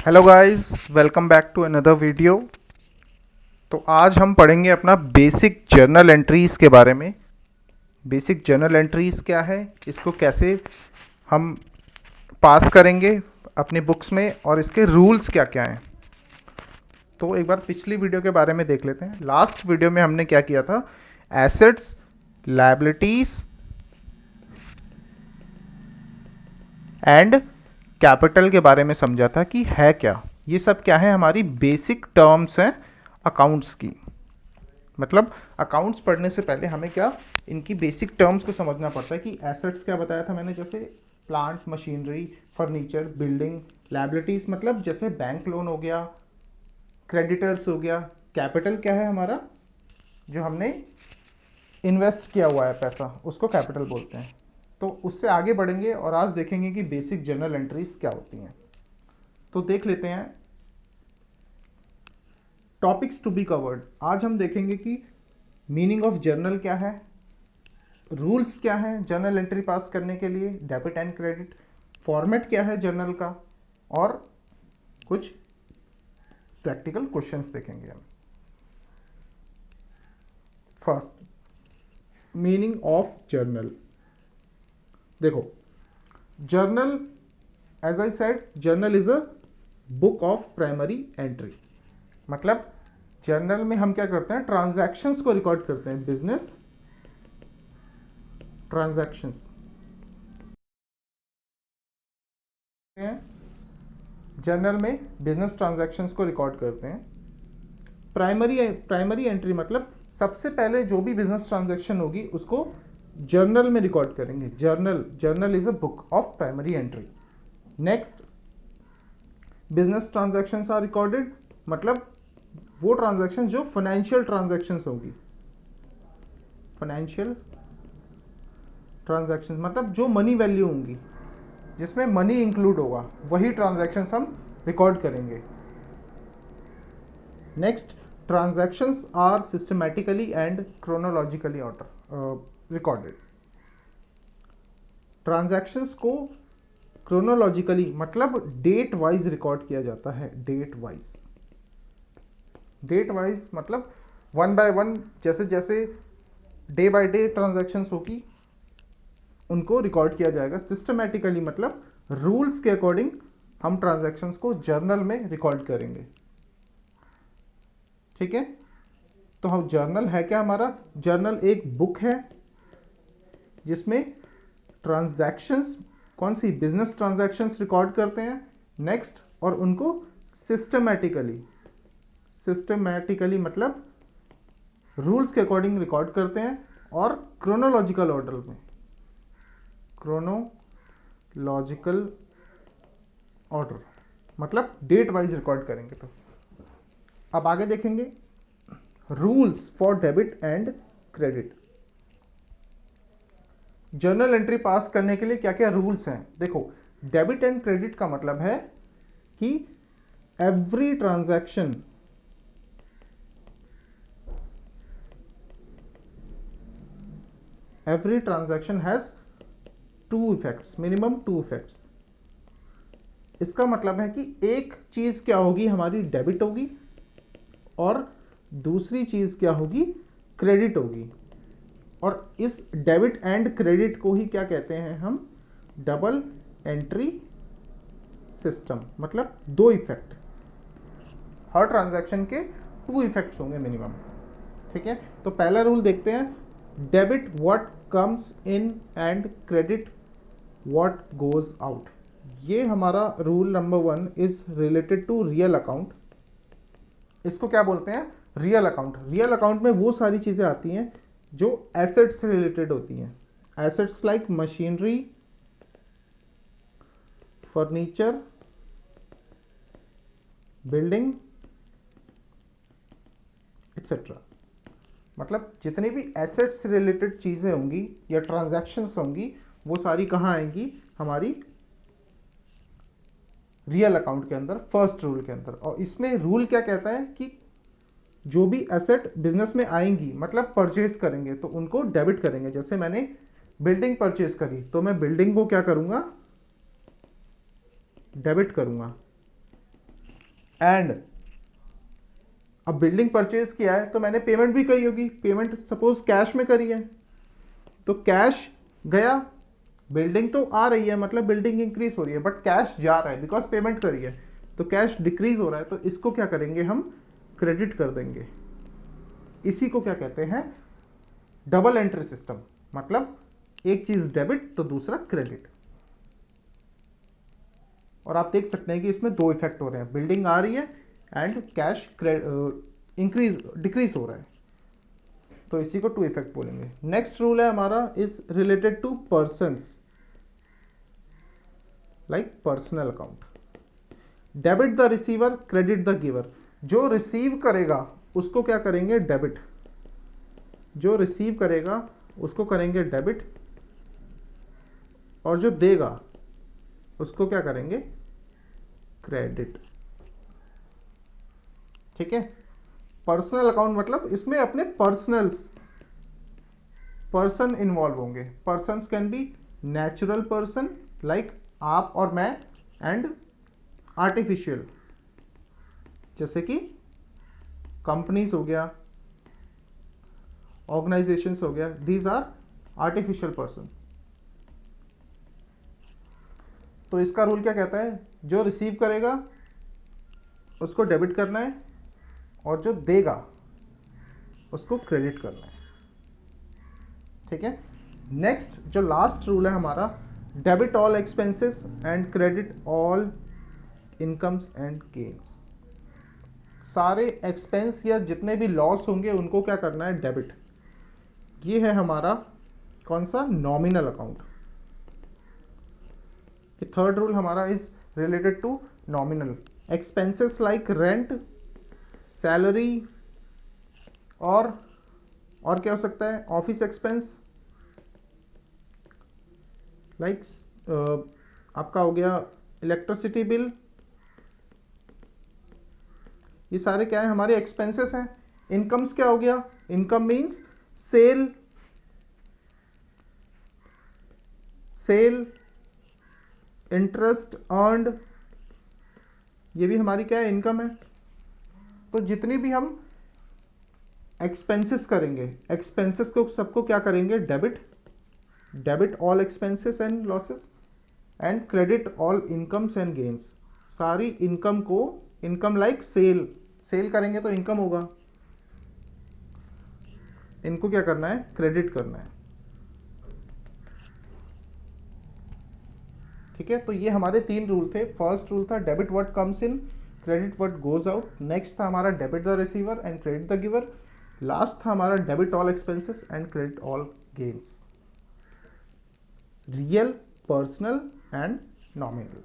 Hello guys, welcome back to another video. तो आज हम पढ़ेंगे अपना बेसिक जर्नल एंट्रीज़ के बारे में। बेसिक जर्नल एंट्रीज़ क्या है, इसको कैसे हम पास करेंगे अपनी बुक्स में और इसके रूल्स क्या क्या हैं। तो एक बार पिछली वीडियो के बारे में देख लेते हैं। लास्ट वीडियो में हमने क्या किया था, एसेट्स, लायबिलिटीज़ एंड कैपिटल के बारे में समझा था कि है क्या। ये सब क्या है, हमारी बेसिक टर्म्स हैं अकाउंट्स की। मतलब अकाउंट्स पढ़ने से पहले हमें क्या, इनकी बेसिक टर्म्स को समझना पड़ता है कि एसेट्स क्या बताया था मैंने, जैसे plant machinery, furniture, building. Liabilities मतलब जैसे बैंक लोन हो गया, क्रेडिटर्स हो गया। कैपिटल क्या है हमारा, जो हमने इन्वेस्ट किया हुआ है पैसा, उसको कैपिटल बोलते हैं। तो उससे आगे बढ़ेंगे और आज देखेंगे कि बेसिक जर्नल एंट्रीज क्या होती हैं। तो देख लेते हैं टॉपिक्स टू बी कवर्ड। आज हम देखेंगे कि मीनिंग ऑफ जर्नल क्या है, रूल्स क्या है जर्नल एंट्री पास करने के लिए, डेबिट एंड क्रेडिट, फॉर्मेट क्या है जर्नल का, और कुछ प्रैक्टिकल क्वेश्चंस देखेंगे हम। First, meaning of journal. देखो, journal, as I said, journal is a book of primary entry. मतलब जर्नल में हम क्या करते हैं, ट्रांजैक्शंस को रिकॉर्ड करते हैं, बिजनेस ट्रांजैक्शंस। जर्नल में बिजनेस ट्रांजैक्शंस को रिकॉर्ड करते हैं। प्राइमरी एंट्री मतलब सबसे पहले जो भी बिजनेस ट्रांजैक्शन होगी उसको जर्नल में रिकॉर्ड करेंगे। Journal is a book of primary entry. Next, business transactions are recorded, मतलब वो ट्रांजैक्शन जो फाइनेंशियल ट्रांजैक्शंस होगी। फाइनेंशियल ट्रांजैक्शंस मतलब जो मनी वैल्यू होंगी, जिसमें मनी इंक्लूड होगा, वही ट्रांजैक्शंस हम रिकॉर्ड करेंगे। Next, transactions are systematically and chronologically order recorded. Transactions को क्रोनोलॉजिकली मतलब डेट वाइज रिकॉर्ड किया जाता है। डेट वाइज मतलब वन बाय वन, जैसे जैसे डे बाय डे ट्रांजैक्शंस होगी उनको रिकॉर्ड किया जाएगा। सिस्टमैटिकली मतलब रूल्स के अकॉर्डिंग हम ट्रांजैक्शंस को जर्नल में रिकॉर्ड करेंगे। ठीक है, तो हम जर्नल है क्या हमारा, जर्नल एक बुक है जिसमें ट्रांजैक्शंस, कौन सी, बिजनेस ट्रांजैक्शंस रिकॉर्ड करते हैं। नेक्स्ट, और उनको सिस्टमैटिकली मतलब रूल्स के अकॉर्डिंग रिकॉर्ड करते हैं, और क्रोनोलॉजिकल ऑर्डर में, क्रोनोलॉजिकल ऑर्डर मतलब डेट वाइज रिकॉर्ड करेंगे। तो अब आगे देखेंगे rules for debit and credit. Journal entry पास करने के लिए क्या क्या रूल्स हैं। देखो, डेबिट एंड क्रेडिट का मतलब है कि every transaction has two effects, minimum two effects. इसका मतलब है कि एक चीज क्या होगी, हमारी डेबिट होगी, और दूसरी चीज क्या होगी, क्रेडिट होगी। और इस डेबिट एंड क्रेडिट को ही क्या कहते हैं हम, डबल एंट्री सिस्टम। मतलब दो इफेक्ट, हर ट्रांजैक्शन के टू इफेक्ट्स होंगे मिनिमम। ठीक है, तो पहला रूल देखते हैं, debit what comes in and credit what goes out. ये हमारा rule number 1 is related to real account. इसको क्या बोलते हैं, रियल अकाउंट। रियल अकाउंट में वो सारी चीजें आती हैं जो एसेट्स से रिलेटेड होती हैं। Assets like machinery, furniture, building etcetera. मतलब जितनी भी एसेट्स से रिलेटेड चीजें होंगी या ट्रांजैक्शंस होंगी, वो सारी कहाँ आएंगी, हमारी रियल अकाउंट के अंदर, फर्स्ट रूल के अंदर। और इसमें रूल क्या कहता है कि जो भी एसेट बिजनेस में आएंगी, मतलब परचेज करेंगे, तो उनको डेबिट करेंगे। जैसे मैंने बिल्डिंग परचेज करी, तो मैं बिल्डिंग को क्या करूंगा, डेबिट करूंगा। एंड अब बिल्डिंग परचेज किया है तो मैंने पेमेंट भी करी होगी, पेमेंट सपोज कैश में करी है, तो कैश गया, बिल्डिंग तो आ रही है मतलब बिल्डिंग इंक्रीज हो रही है, बट कैश जा रहा है बिकॉज पेमेंट करी है, तो कैश डिक्रीज हो रहा है, तो इसको क्या करेंगे हम, क्रेडिट कर देंगे। इसी को क्या कहते हैं, डबल एंट्री सिस्टम, मतलब एक चीज डेबिट तो दूसरा क्रेडिट। और आप देख सकते हैं कि इसमें दो इफेक्ट हो रहे हैं, बिल्डिंग आ रही है एंड कैश इंक्रीज डिक्रीज हो रहा है, तो इसी को टू इफेक्ट बोलेंगे। नेक्स्ट रूल है हमारा is related to persons, like personal account. Debit the receiver, credit the giver. जो रिसीव करेगा उसको क्या करेंगे, डेबिट, जो रिसीव करेगा उसको करेंगे डेबिट, और जो देगा उसको क्या करेंगे, क्रेडिट। ठीक है। पर्सनल अकाउंट मतलब इसमें अपने पर्सन इन्वॉल्व होंगे। Persons can be natural person like आप और मैं, एंड आर्टिफिशियल जैसे कि कंपनीज हो गया, ऑर्गेनाइजेशंस हो गया, दीज आर आर्टिफिशियल पर्सन। तो इसका रूल क्या कहता है, जो रिसीव करेगा उसको डेबिट करना है और जो देगा उसको क्रेडिट करना है। ठीक है। नेक्स्ट जो लास्ट रूल है हमारा, debit all expenses and credit all incomes and gains. सारे एक्सपेंस या जितने भी लॉस होंगे उनको क्या करना है, डेबिट। ये है हमारा कौन सा, नॉमिनल अकाउंट। थर्ड रूल हमारा is related to nominal expenses like rent, salary, और क्या हो सकता है, ऑफिस एक्सपेंस लाइक आपका हो गया इलेक्ट्रिसिटी बिल। ये सारे क्या है, हमारे एक्सपेंसेस हैं। इनकम्स क्या हो गया, income means sale, interest earned, ये भी हमारी क्या है, इनकम है। तो जितनी भी हम एक्सपेंसेस करेंगे, एक्सपेंसेस को सबको क्या करेंगे, debit all expenses and losses, and credit all incomes and gains. सारी इनकम को, इनकम लाइक सेल करेंगे तो इनकम होगा, इनको क्या करना है, क्रेडिट करना है। ठीक है। तो ये हमारे तीन रूल थे। फर्स्ट रूल था debit what comes in, credit what goes out. Next था हमारा debit the receiver and credit the giver. Last था हमारा debit all expenses and credit all gains. Real, personal and nominal.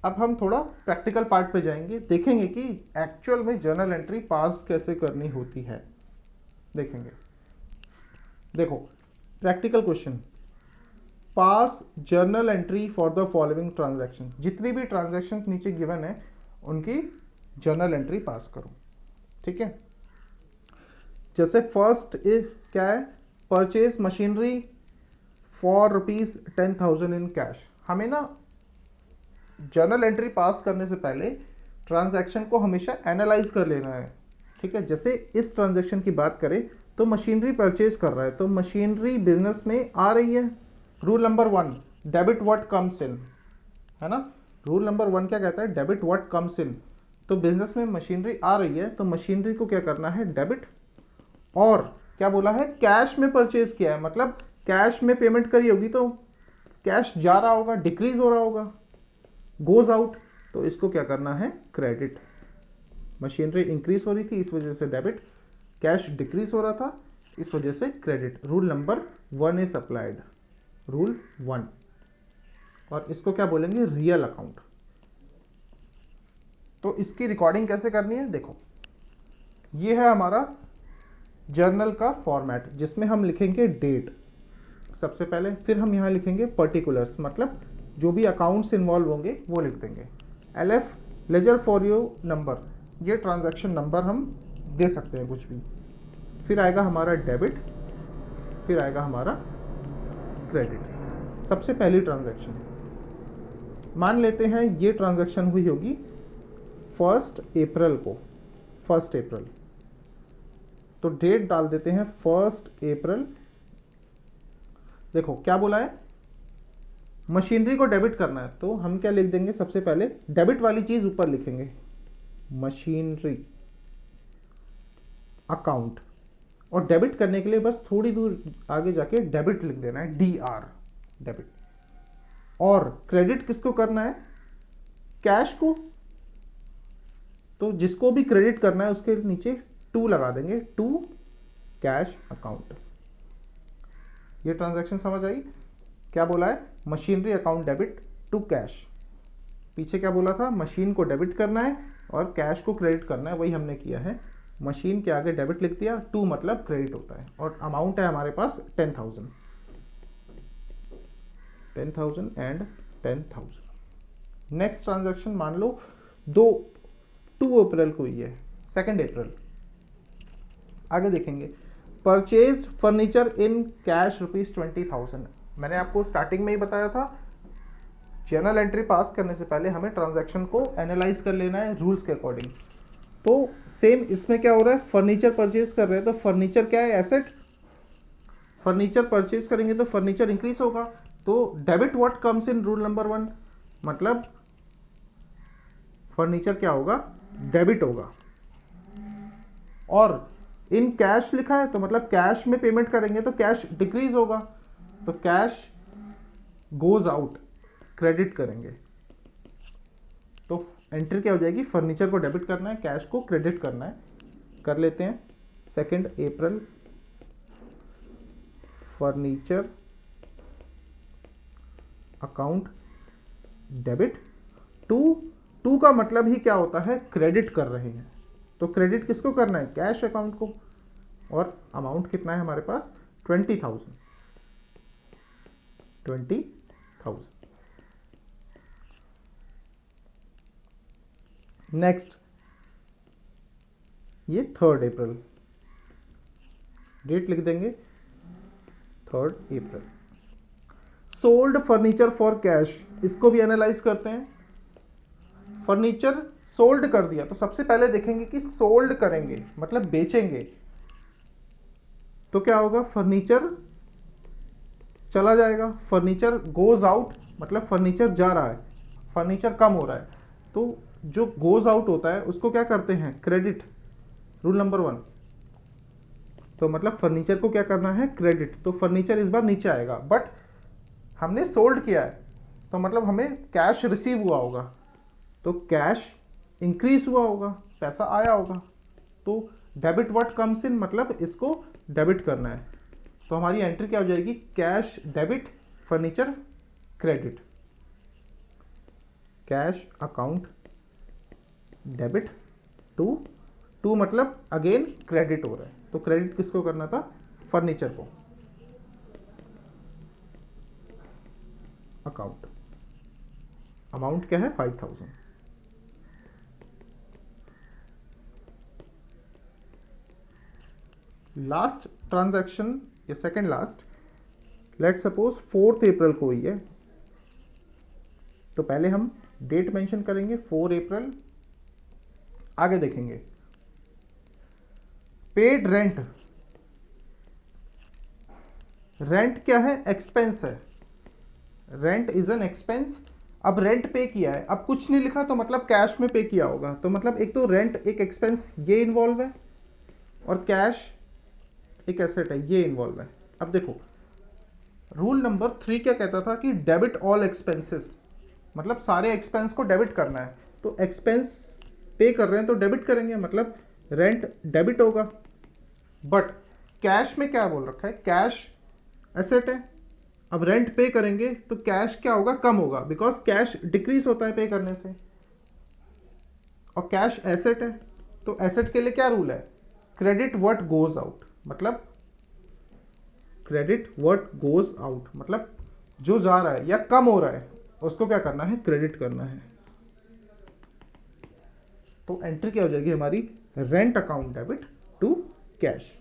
अब हम थोड़ा practical part पे जाएंगे, देखेंगे कि एक्चुअल में जर्नल एंट्री पास कैसे करनी होती है, देखेंगे। देखो practical question, pass journal entry for the following transaction. जितनी भी ट्रांजैक्शंस नीचे गिवन है उनकी जर्नल एंट्री पास करो। ठीक है। जैसे फर्स्ट क्या है, purchase machinery for ₹10,000 in cash. हमें ना जर्नल एंट्री पास करने से पहले ट्रांजैक्शन को हमेशा एनालाइज कर लेना है। ठीक है। जैसे इस ट्रांजैक्शन की बात करें तो मशीनरी परचेज कर रहा है, तो मशीनरी बिजनेस में आ रही है। Rule number 1, debit what comes इन, है ना। रूल नंबर 1 क्या कहता है, डेबिट व्हाट कम्स इन। तो बिजनेस में मशीनरी आ रही है तो मशीनरी को क्या करना है, डेबिट। और क्या बोला है, कैश में परचेज किया है, मतलब कैश में पेमेंट करी होगी तो कैश जा रहा होगा, डिक्रीज हो रहा होगा, गोज आउट, तो इसको क्या करना है, क्रेडिट। मशीनरी इंक्रीज हो रही थी इस वजह से डेबिट, कैश डिक्रीज हो रहा था इस वजह से credit. Rule number 1 is applied, rule 1। और इसको क्या बोलेंगे, रियल अकाउंट। तो इसकी रिकॉर्डिंग कैसे करनी है, देखो ये है हमारा जर्नल का फॉर्मेट, जिसमें हम लिखेंगे डेट सबसे पहले, फिर हम यहाँ लिखेंगे पर्टिकुलर्स, मतलब जो भी अकाउंट्स इन्वॉल्व होंगे वो लिख देंगे। LF ledger folio number, ये ट्रांजैक्शन नंबर हम दे सकते हैं कुछ भी। फिर आएगा हमारा डेबिट, फिर आएगा हमारा क्रेडिट। सबसे पहली ट्रांजैक्शन मान लेते हैं ये ट्रांजैक्शन हुई होगी 1 अप्रैल को, 1 अप्रैल, तो डेट डाल देते हैं 1 अप्रैल। देखो क्या बोला है, मशीनरी को डेबिट करना है, तो हम क्या लिख देंगे, सबसे पहले डेबिट वाली चीज ऊपर लिखेंगे, मशीनरी अकाउंट, और डेबिट करने के लिए बस थोड़ी दूर आगे जाके डेबिट लिख देना है, DR, डेबिट। और क्रेडिट किसको करना है, कैश को, तो जिसको भी क्रेडिट करना है उसके नीचे टू लगा देंगे, टू कैश अकाउंट। ये ट्रांजैक्शन समझ आई, क्या बोला है, machinery account debit to cash. पीछे क्या बोला था, मशीन को डेबिट करना है और कैश को क्रेडिट करना है, वही हमने किया है। मशीन के आगे डेबिट लिख दिया, टू मतलब क्रेडिट होता है, और अमाउंट है हमारे पास 10,000, 10,000 एंड 10,000। नेक्स्ट ट्रांजैक्शन मान लो 2 अप्रैल को ही है, 2 अप्रैल। आगे देखेंगे, परचेज्ड फर्नीचर इन कैश ₹20,000। मैंने आपको स्टार्टिंग में ही बताया था, जर्नल एंट्री पास करने से पहले हमें ट्रांजैक्शन को एनालाइज कर लेना है रूल्स के अकॉर्डिंग। तो सेम इसमें क्या हो रहा है, फर्नीचर परचेज कर रहे हैं, तो फर्नीचर क्या है, एसेट। फर्नीचर परचेज करेंगे तो फर्नीचर इंक्रीज होगा, तो debit what comes in rule number 1, मतलब फर्नीचर क्या होगा, डेबिट होगा। और इन कैश लिखा है तो मतलब कैश में पेमेंट करेंगे तो कैश डिक्रीज होगा, तो कैश गोज आउट, क्रेडिट करेंगे। तो एंट्री क्या हो जाएगी, फर्नीचर को डेबिट करना है, कैश को क्रेडिट करना है। कर लेते हैं, 2 अप्रैल, फर्नीचर अकाउंट डेबिट टू का मतलब ही क्या होता है, क्रेडिट कर रहे हैं, तो क्रेडिट किसको करना है, कैश अकाउंट को। और अमाउंट कितना है हमारे पास, 20,000, 20,000। नेक्स्ट, ये 3 अप्रैल, डेट लिख देंगे 3 अप्रैल। सोल्ड फर्नीचर फॉर कैश, इसको भी एनालाइज करते हैं। फर्नीचर सोल्ड कर दिया, तो सबसे पहले देखेंगे कि सोल्ड करेंगे मतलब बेचेंगे, तो क्या होगा, फर्नीचर चला जाएगा, फर्नीचर गोज आउट मतलब फर्नीचर जा रहा है, फर्नीचर कम हो रहा है, तो जो गोज आउट होता है उसको क्या करते हैं, क्रेडिट, रूल नंबर 1। तो मतलब फर्नीचर को क्या करना है, क्रेडिट, तो फर्नीचर इस बार नीचे आएगा, बट हमने सोल्ड किया है तो मतलब हमें कैश रिसीव हुआ होगा, तो कैश इंक्रीज हुआ होगा, पैसा आया होगा, तो डेबिट व्हाट कम्स इन मतलब इसको डेबिट करना है, तो हमारी एंट्री क्या हो जाएगी, cash debit furniture credit, cash account debit to मतलब अगेन क्रेडिट हो रहा है, तो क्रेडिट किसको करना था, फर्नीचर को, अकाउंट। अमाउंट क्या है, 5,000। लास्ट ट्रांजैक्शन या सेकेंड लास्ट, लेट सपोज 4 अप्रैल को हुई है, तो पहले हम डेट मेंशन करेंगे 4 अप्रैल। आगे देखेंगे, पेड रेंट, रेंट क्या है, एक्सपेंस है, रेंट इज एन एक्सपेंस। अब रेंट पे किया है, अब कुछ नहीं लिखा तो मतलब कैश में पे किया होगा, तो मतलब एक तो रेंट एक एक्सपेंस ये इन्वॉल्व है, और कैश एक एसेट है ये इन्वॉल्व है। अब देखो रूल नंबर 3 क्या कहता था कि डेबिट ऑल एक्सपेंसेस, मतलब सारे एक्सपेंस को डेबिट करना है, तो एक्सपेंस पे कर रहे हैं तो डेबिट करेंगे, मतलब रेंट डेबिट होगा। बट कैश में क्या बोल रखा है, कैश एसेट है, अब रेंट पे करेंगे तो कैश क्या होगा, कम होगा, बिकॉज कैश डिक्रीज होता है पे करने से, और कैश एसेट है, तो एसेट के लिए क्या रूल है, क्रेडिट व्हाट गोज आउट, मतलब क्रेडिट व्हाट गोज आउट मतलब जो जा रहा है या कम हो रहा है उसको क्या करना है, क्रेडिट करना है। तो एंट्री क्या हो जाएगी हमारी, rent account debit to cash.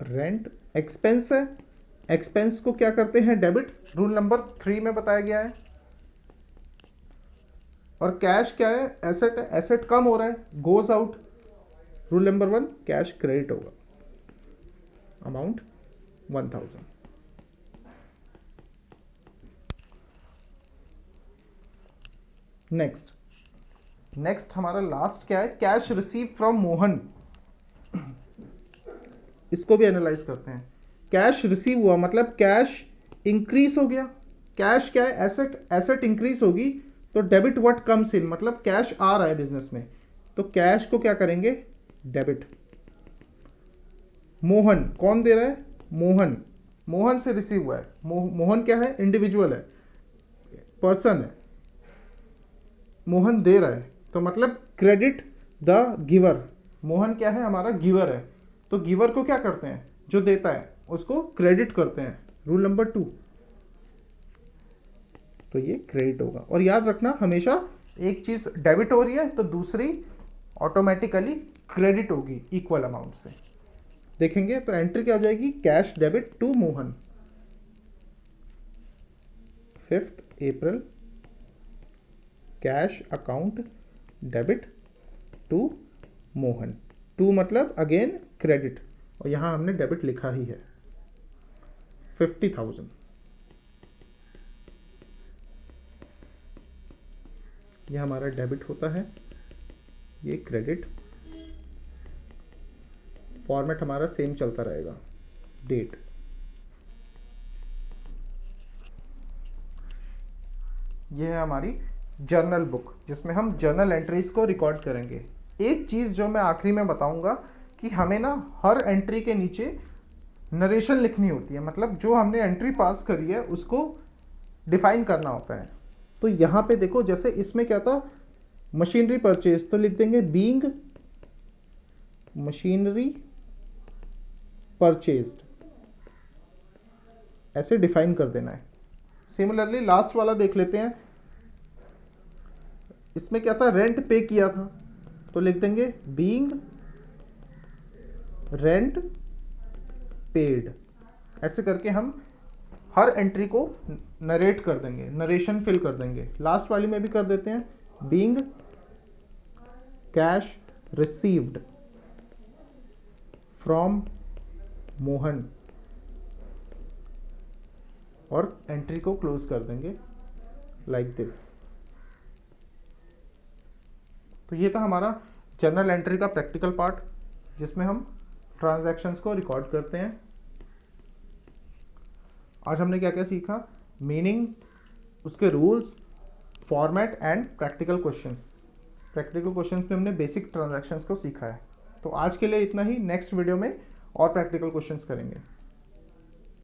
Rent expense है, एक्सपेंस को क्या करते हैं, डेबिट, रूल नंबर 3 में बताया गया है। और कैश क्या है, एसेट है, एसेट कम हो रहा है, goes out. Rule number 1, cash credit होगा, अमाउंट 1000। नेक्स्ट हमारा लास्ट क्या है, कैश रिसीव फ्रॉम मोहन। इसको भी एनालाइज करते हैं। कैश रिसीव हुआ मतलब कैश इंक्रीज हो गया। कैश क्या है, एसेट, एसेट इंक्रीज होगी तो डेबिट व्हाट कम्स इन, मतलब कैश आ रहा है बिजनेस में, तो कैश को क्या करेंगे, डेबिट। मोहन, कौन दे रहा है, मोहन, मोहन से रिसीव हुआ है। मोहन क्या है, इंडिविजुअल है, पर्सन है, मोहन दे रहा है तो मतलब क्रेडिट द गिवर। मोहन क्या है, हमारा गिवर है, तो गिवर को क्या करते हैं, जो देता है उसको क्रेडिट करते हैं। रूल नंबर 2, तो ये क्रेडिट होगा। और याद रखना हमेशा, एक चीज डेबिट हो रही है तो दूसरी ऑटोमेटिकली क्रेडिट होगी इक्वल अमाउंट से। देखेंगे तो एंट्री क्या हो जाएगी, cash debit to Mohan, 5 April, cash account debit to Mohan. To मतलब अगेन क्रेडिट, और यहां हमने डेबिट लिखा ही है 50,000। यह हमारा डेबिट होता है, ये क्रेडिट। फॉर्मेट हमारा सेम चलता रहेगा, डेट। ये है हमारी जर्नल बुक जिसमें हम जर्नल एंट्रीज को रिकॉर्ड करेंगे। एक चीज़ जो मैं आखिरी में बताऊंगा कि हमें ना हर एंट्री के नीचे नरेशन लिखनी होती है, मतलब जो हमने एंट्री पास करी है उसको डिफाइन करना होता है। तो यहाँ पे देखो, जैसे इसमें क्या था, मशीनरी परचेज, तो लिख देंगे बीइंग मशीनरी परचेज्ड, ऐसे डिफाइन कर देना है। सिमिलरली लास्ट वाला देख लेते हैं, इसमें क्या था, रेंट पे किया था, तो लिख देंगे बीइंग रेंट पेड। ऐसे करके हम हर एंट्री को नरेट कर देंगे, नरेशन फिल कर देंगे। लास्ट वाली में भी कर देते हैं, being cash received from Mohan, और एंट्री को क्लोज कर देंगे लाइक दिस। तो ये था हमारा जर्नल एंट्री का प्रैक्टिकल पार्ट, जिसमें हम ट्रांजैक्शंस को रिकॉर्ड करते हैं। आज हमने क्या क्या सीखा, मीनिंग, उसके rules, format and practical questions. Practical questions में हमने बेसिक ट्रांजैक्शंस को सीखा है। तो आज के लिए इतना ही, नेक्स्ट वीडियो में और प्रैक्टिकल क्वेश्चंस करेंगे।